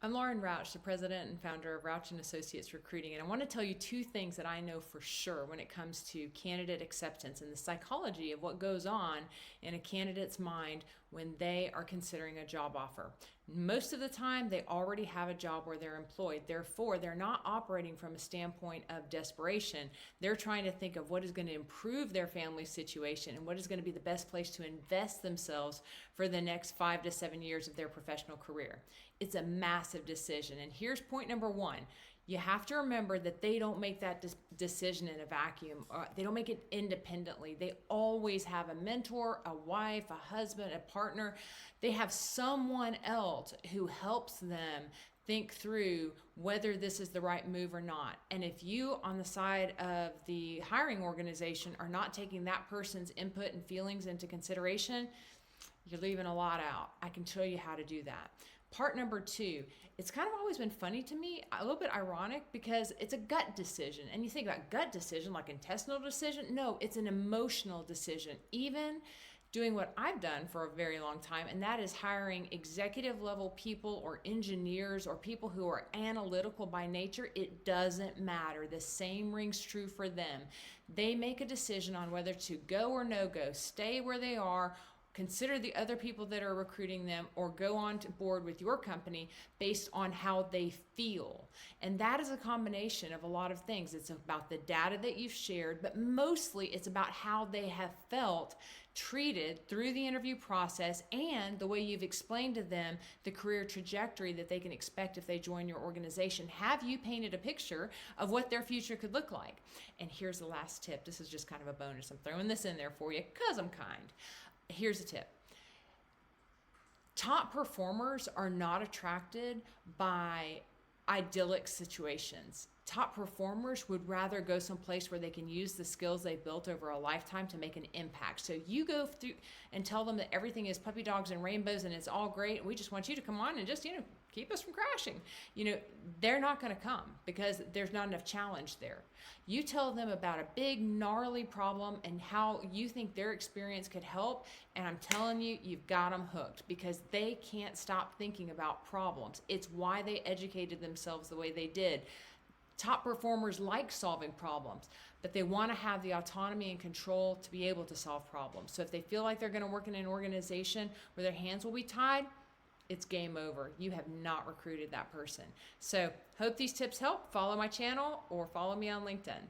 I'm Lauren Rauch, the president and founder of Rauch and Associates Recruiting, and I want to tell you two things that I know for sure when it comes to candidate acceptance and the psychology of what goes on in a candidate's mind when they are considering a job offer. Most of the time, they already have a job where they're employed. Therefore, they're not operating from a standpoint of desperation. They're trying to think of what is going to improve their family situation and what is going to be the best place to invest themselves for the next 5 to 7 years of their professional career. It's a massive decision. And here's point number one. You have to remember that they don't make that decision in a vacuum. They don't make it independently. They always have a mentor, a wife, a husband, a partner. They have someone else who helps them think through whether this is the right move or not. And if you, on the side of the hiring organization, are not taking that person's input and feelings into consideration, you're leaving a lot out. I can show you how to do that. Part number two, it's kind of always been funny to me, a little bit ironic, because it's a gut decision. And you think about gut decision, like intestinal decision. No, it's an emotional decision. Even doing what I've done for a very long time, and that is hiring executive level people or engineers or people who are analytical by nature, it doesn't matter. The same rings true for them. They make a decision on whether to go or no go, stay where they are, consider the other people that are recruiting them, or go on to board with your company based on how they feel. And that is a combination of a lot of things. It's about the data that you've shared, but mostly it's about how they have felt treated through the interview process and the way you've explained to them the career trajectory that they can expect if they join your organization. Have you painted a picture of what their future could look like? And here's the last tip. This is just kind of a bonus. I'm throwing this in there for you because I'm kind. Here's a tip. Top performers are not attracted by idyllic situations. Top performers would rather go someplace where they can use the skills they've built over a lifetime to make an impact. So you go through and tell them that everything is puppy dogs and rainbows and it's all great, and we just want you to come on and just, keep us from crashing. They're not going to come because there's not enough challenge there. You tell them about a big, gnarly problem and how you think their experience could help, and I'm telling you, you've got them hooked because they can't stop thinking about problems. It's why they educated themselves the way they did. Top performers like solving problems, but they want to have the autonomy and control to be able to solve problems. So if they feel like they're going to work in an organization where their hands will be tied, it's game over. You have not recruited that person. So hope these tips help. Follow my channel or follow me on LinkedIn.